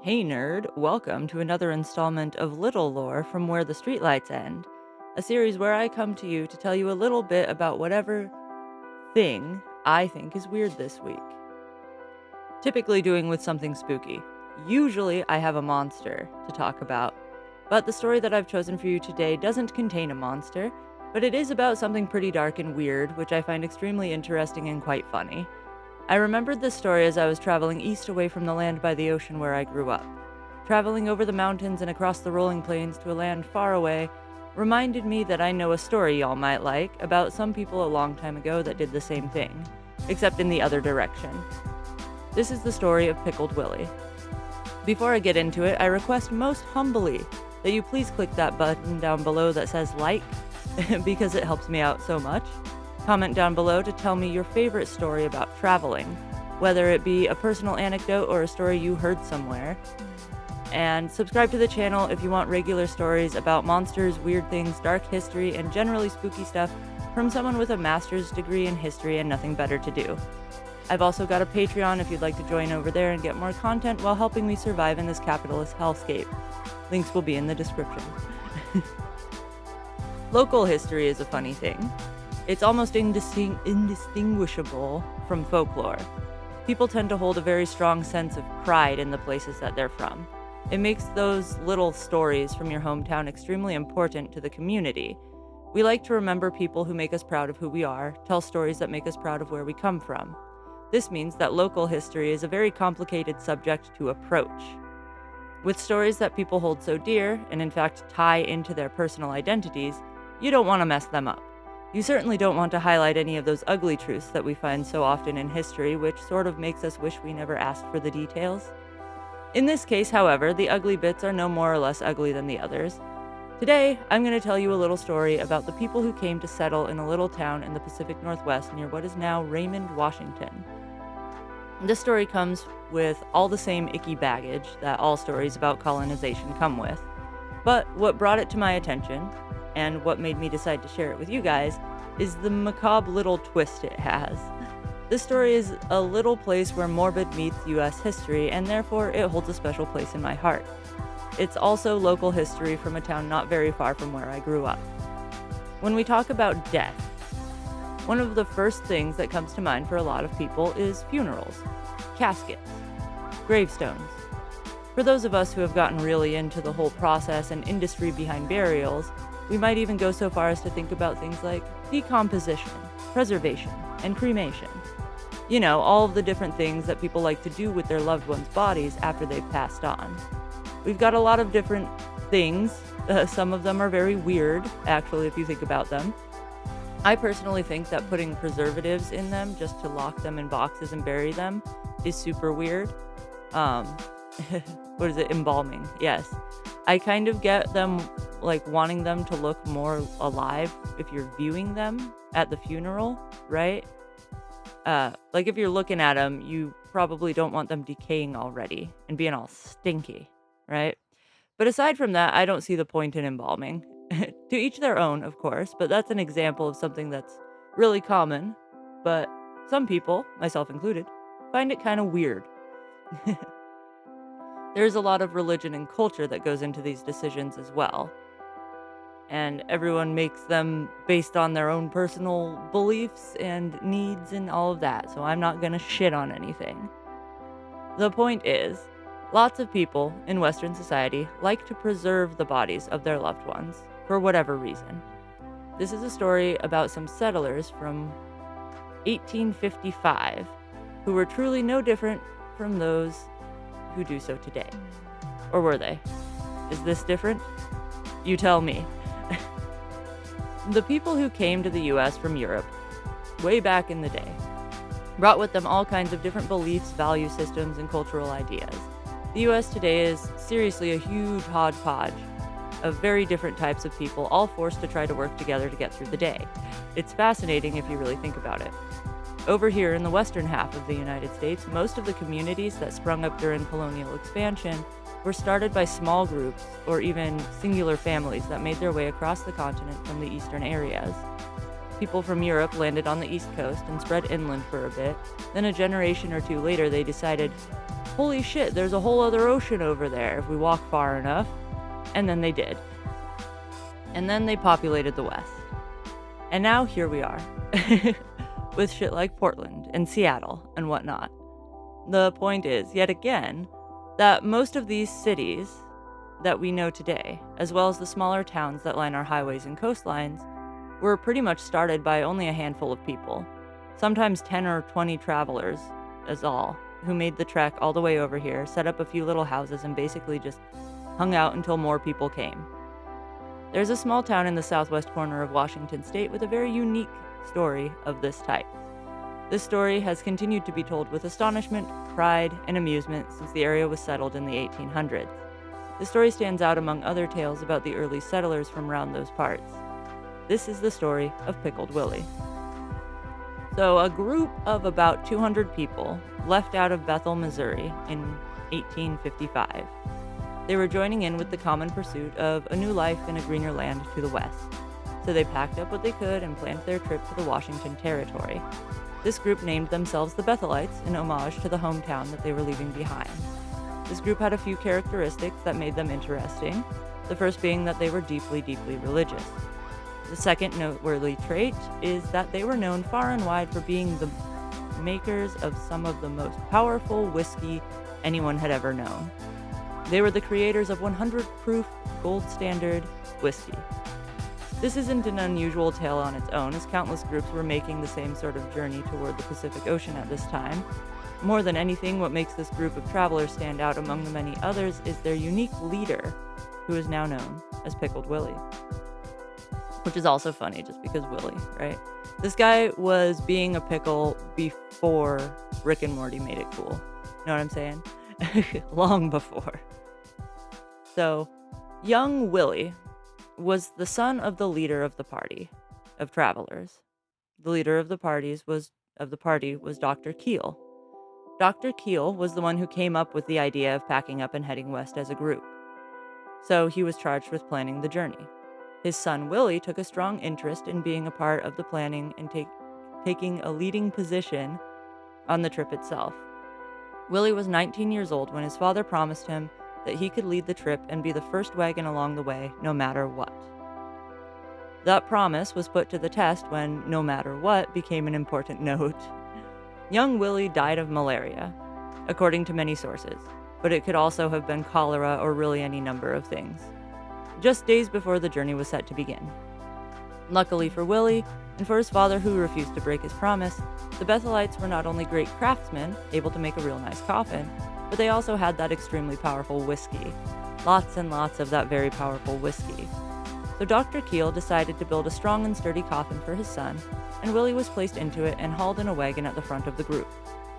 Hey nerd, welcome to another installment of Little Lore from Where the Streetlights End, a series where I come to you to tell you a little bit about whatever thing I think is weird this week. Typically doing with something spooky. Usually I have a monster to talk about, but the story that I've chosen for you today doesn't contain a monster, but it is about something pretty dark and weird, which I find extremely interesting and quite funny. I remembered this story as I was traveling east away from the land by the ocean where I grew up. Traveling over the mountains and across the rolling plains to a land far away reminded me that I know a story y'all might like about some people a long time ago that did the same thing, except in the other direction. This is the story of Pickled Willie. Before I get into it, I request most humbly that you please click that button down below that says like, because it helps me out so much. Comment down below to tell me your favorite story about traveling, whether it be a personal anecdote or a story you heard somewhere. And subscribe to the channel if you want regular stories about monsters, weird things, dark history, and generally spooky stuff from someone with a master's degree in history and nothing better to do. I've also got a Patreon if you'd like to join over there and get more content while helping me survive in this capitalist hellscape. Links will be in the description. Local history is a funny thing. It's almost indistinguishable from folklore. People tend to hold a very strong sense of pride in the places that they're from. It makes those little stories from your hometown extremely important to the community. We like to remember people who make us proud of who we are, tell stories that make us proud of where we come from. This means that local history is a very complicated subject to approach. With stories that people hold so dear, and in fact tie into their personal identities, you don't want to mess them up. You certainly don't want to highlight any of those ugly truths that we find so often in history, which sort of makes us wish we never asked for the details. In this case, however, the ugly bits are no more or less ugly than the others. Today, I'm going to tell you a little story about the people who came to settle in a little town in the Pacific Northwest near what is now Raymond, Washington. This story comes with all the same icky baggage that all stories about colonization come with. But what brought it to my attention, and what made me decide to share it with you guys, is the macabre little twist it has. This story is a little place where morbid meets US history, and therefore it holds a special place in my heart. It's also local history from a town not very far from where I grew up. When we talk about death, one of the first things that comes to mind for a lot of people is funerals, caskets, gravestones. For those of us who have gotten really into the whole process and industry behind burials, we might even go so far as to think about things like decomposition, preservation, and cremation. You know, all of the different things that people like to do with their loved ones' bodies after they've passed on. We've got a lot of different things. Some of them are very weird, actually, if you think about them. I personally think that putting preservatives in them just to lock them in boxes and bury them is super weird. What is it? Embalming. Yes. I kind of get them, like, wanting them to look more alive if you're viewing them at the funeral, right? Like, if you're looking at them, you probably don't want them decaying already and being all stinky, right? But aside from that, I don't see the point in embalming. To each their own, of course, but that's an example of something that's really common, but some people, myself included, find it kind of weird. There's a lot of religion and culture that goes into these decisions as well. And everyone makes them based on their own personal beliefs and needs and all of that, so I'm not gonna shit on anything. The point is, lots of people in Western society like to preserve the bodies of their loved ones, for whatever reason. This is a story about some settlers from 1855 who were truly no different from those who do so today. Or were they? Is this different? You tell me. The people who came to the US from Europe, way back in the day, brought with them all kinds of different beliefs, value systems, and cultural ideas. The US today is seriously a huge hodgepodge of very different types of people, all forced to try to work together to get through the day. It's fascinating if you really think about it. Over here in the western half of the United States, most of the communities that sprung up during colonial expansion were started by small groups or even singular families that made their way across the continent from the eastern areas. People from Europe landed on the East Coast and spread inland for a bit. Then a generation or two later, they decided, holy shit, there's a whole other ocean over there if we walk far enough. And then they did. And then they populated the West. And now here we are, with shit like Portland and Seattle and whatnot. The point is, yet again, that most of these cities that we know today, as well as the smaller towns that line our highways and coastlines, were pretty much started by only a handful of people, sometimes 10 or 20 travelers as all, who made the trek all the way over here, set up a few little houses, and basically just hung out until more people came. There's a small town in the southwest corner of Washington state with a very unique story of this type. This story has continued to be told with astonishment, pride, and amusement since the area was settled in the 1800s. The story stands out among other tales about the early settlers from around those parts. This is the story of Pickled Willie. So, a group of about 200 people left out of Bethel, Missouri in 1855. They were joining in with the common pursuit of a new life in a greener land to the west. So they packed up what they could and planned their trip to the Washington Territory. This group named themselves the Bethelites in homage to the hometown that they were leaving behind. This group had a few characteristics that made them interesting, the first being that they were deeply, deeply religious. The second noteworthy trait is that they were known far and wide for being the makers of some of the most powerful whiskey anyone had ever known. They were the creators of 100 proof gold standard whiskey. This isn't an unusual tale on its own, as countless groups were making the same sort of journey toward the Pacific Ocean at this time. More than anything, what makes this group of travelers stand out among the many others is their unique leader, who is now known as Pickled Willie. Which is also funny, just because Willie, right? This guy was being a pickle before Rick and Morty made it cool. Know what I'm saying? Long before. So, young Willie was the son of the leader of the party of travelers. The leader of the party was Dr. Keel. Dr. Keel was the one who came up with the idea of packing up and heading west as a group. So he was charged with planning the journey. His son Willie took a strong interest in being a part of the planning and taking a leading position on the trip itself. Willie was 19 years old when his father promised him that he could lead the trip and be the first wagon along the way, no matter what. That promise was put to the test when "no matter what" became an important note. Young Willie died of malaria, according to many sources, but it could also have been cholera or really any number of things, just days before the journey was set to begin. Luckily for Willie, and for his father who refused to break his promise, the Bethelites were not only great craftsmen, able to make a real nice coffin, but they also had that extremely powerful whiskey. Lots and lots of that very powerful whiskey. So Dr. Keel decided to build a strong and sturdy coffin for his son, and Willie was placed into it and hauled in a wagon at the front of the group.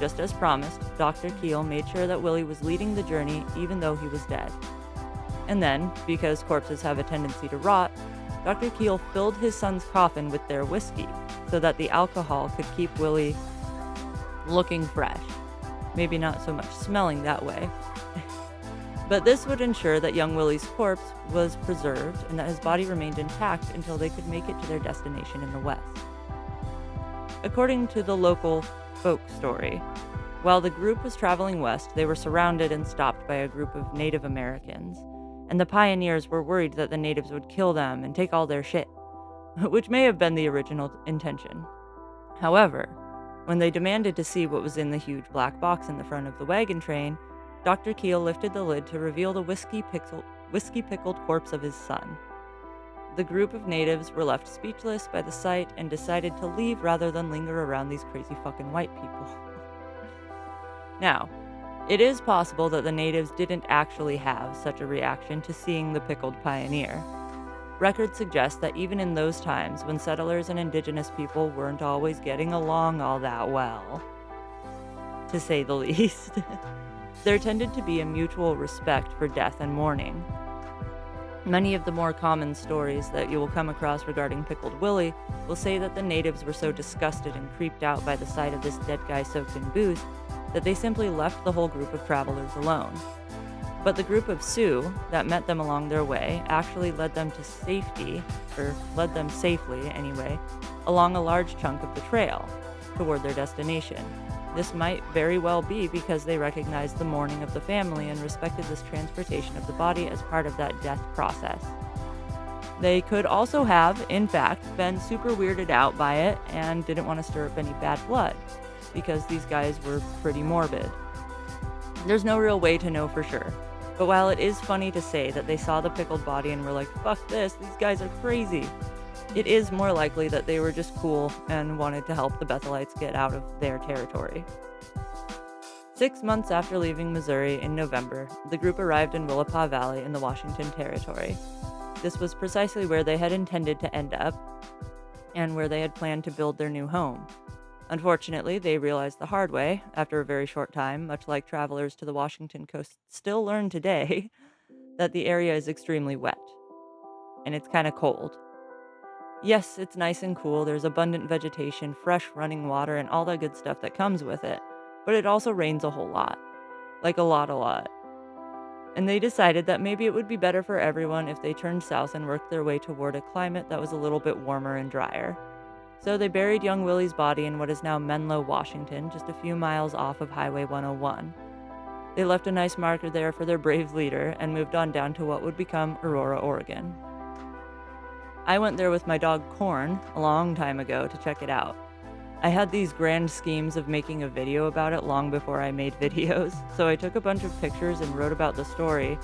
Just as promised, Dr. Keel made sure that Willie was leading the journey even though he was dead. And then, because corpses have a tendency to rot, Dr. Keel filled his son's coffin with their whiskey so that the alcohol could keep Willie looking fresh. Maybe not so much smelling that way. But this would ensure that young Willie's corpse was preserved and that his body remained intact until they could make it to their destination in the west. According to the local folk story, while the group was traveling west, they were surrounded and stopped by a group of Native Americans, and the pioneers were worried that the natives would kill them and take all their shit, which may have been the original intention. However, when they demanded to see what was in the huge black box in the front of the wagon train, Dr. Keel lifted the lid to reveal the whiskey-pickled corpse of his son. The group of natives were left speechless by the sight and decided to leave rather than linger around these crazy fucking white people. Now, it is possible that the natives didn't actually have such a reaction to seeing the Pickled Pioneer. Records suggest that even in those times, when settlers and indigenous people weren't always getting along all that well, to say the least, there tended to be a mutual respect for death and mourning. Many of the more common stories that you will come across regarding Pickled Willie will say that the natives were so disgusted and creeped out by the sight of this dead guy soaked in booze that they simply left the whole group of travelers alone. But the group of Sioux that met them along their way actually led them safely anyway, along a large chunk of the trail toward their destination. This might very well be because they recognized the mourning of the family and respected this transportation of the body as part of that death process. They could also have, in fact, been super weirded out by it and didn't want to stir up any bad blood, because these guys were pretty morbid. There's no real way to know for sure, but while it is funny to say that they saw the pickled body and were like, fuck this, these guys are crazy, it is more likely that they were just cool and wanted to help the Bethelites get out of their territory. 6 months after leaving Missouri in November, the group arrived in Willapa Valley in the Washington Territory. This was precisely where they had intended to end up and where they had planned to build their new home. Unfortunately, they realized the hard way, after a very short time, much like travelers to the Washington coast still learn today, that the area is extremely wet. And it's kind of cold. Yes, it's nice and cool, there's abundant vegetation, fresh running water, and all that good stuff that comes with it, but it also rains a whole lot. Like a lot. And they decided that maybe it would be better for everyone if they turned south and worked their way toward a climate that was a little bit warmer and drier. So they buried young Willie's body in what is now Menlo, Washington, just a few miles off of Highway 101. They left a nice marker there for their brave leader and moved on down to what would become Aurora, Oregon. I went there with my dog Corn a long time ago to check it out. I had these grand schemes of making a video about it long before I made videos, so I took a bunch of pictures and wrote about the story,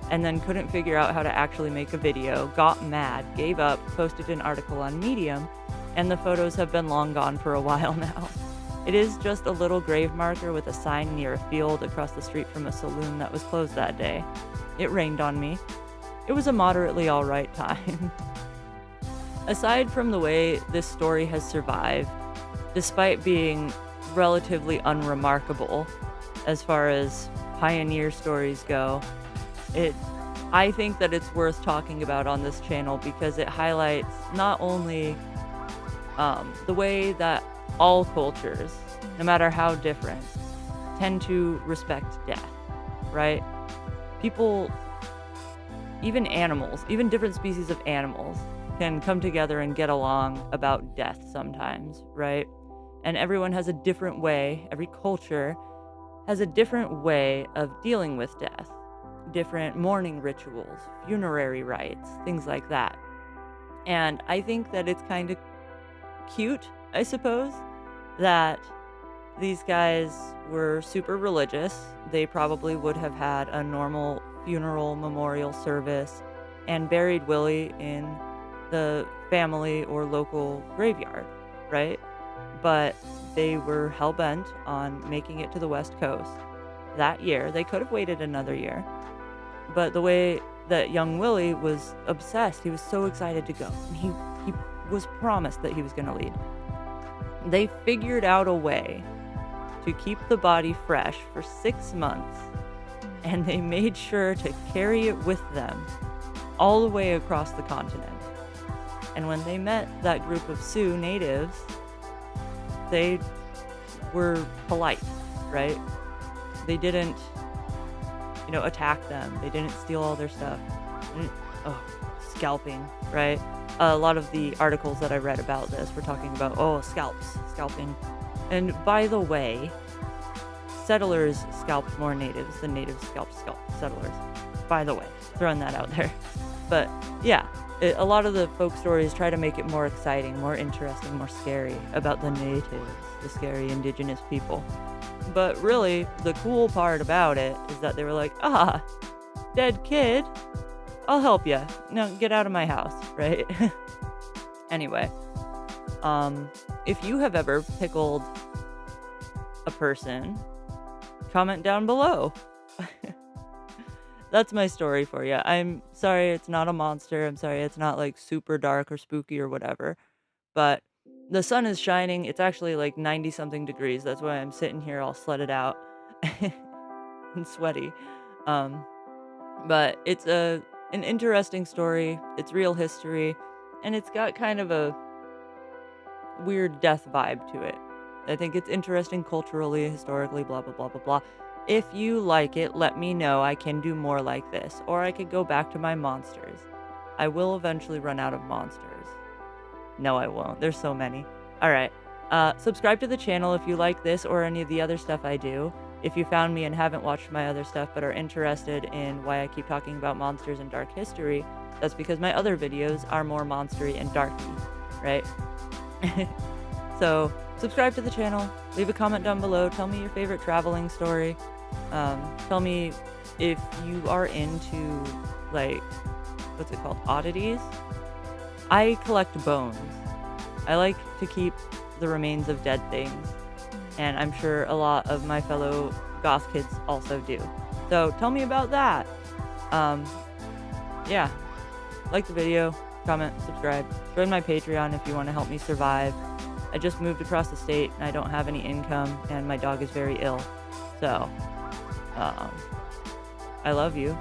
and then couldn't figure out how to actually make a video, got mad, gave up, posted an article on Medium, and the photos have been long gone for a while now. It is just a little grave marker with a sign near a field across the street from a saloon that was closed that day. It rained on me. It was a moderately alright time. Aside from the way this story has survived, despite being relatively unremarkable as far as pioneer stories go, I think that it's worth talking about on this channel because it highlights not only the way that all cultures, no matter how different, tend to respect death, right? People, even animals, even different species of animals, can come together and get along about death sometimes, right? And everyone has a different way, every culture has a different way of dealing with death. Different mourning rituals, funerary rites, things like that. And I think that it's kind of cute, I suppose, that these guys were super religious. They probably would have had a normal funeral memorial service and buried Willie in the family or local graveyard, right? But they were hell-bent on making it to the West Coast that year. They could have waited another year. But the way that young Willie was obsessed, he was so excited to go. And he was promised that he was going to lead. They figured out a way to keep the body fresh for 6 months, and they made sure to carry it with them all the way across the continent. And when they met that group of Sioux natives, they were polite, right? They didn't, attack them. They didn't steal all their stuff. Scalping, right? A lot of the articles that I read about this were talking about, scalping. And by the way, settlers scalped more natives than natives scalped settlers. By the way, throwing that out there. But yeah, a lot of the folk stories try to make it more exciting, more interesting, more scary about the natives, the scary indigenous people. But really, the cool part about it is that they were like, dead kid, I'll help you. No, get out of my house, right? Anyway, if you have ever pickled a person, comment down below. That's my story for you. I'm sorry it's not a monster. I'm sorry it's not like super dark or spooky or whatever. But the sun is shining. It's actually like 90 something degrees. That's why I'm sitting here all sweated out and sweaty. But it's an interesting story. It's real history. And it's got kind of a weird death vibe to it. I think it's interesting culturally, historically, blah, blah, blah, blah, blah. If you like it, let me know. I can do more like this. Or I could go back to my monsters. I will eventually run out of monsters. No, I won't. There's so many. All right. Subscribe to the channel if you like this or any of the other stuff I do. If you found me and haven't watched my other stuff but are interested in why I keep talking about monsters and dark history, that's because my other videos are more monstery and darky, right? So subscribe to the channel, leave a comment down below, tell me your favorite traveling story. Tell me if you are into, like, what's it called? Oddities? I collect bones. I like to keep the remains of dead things, and I'm sure a lot of my fellow goth kids also do. So tell me about that. Yeah. Like the video, comment, subscribe. Join my Patreon if you want to help me survive. I just moved across the state and I don't have any income, and my dog is very ill. So, I love you.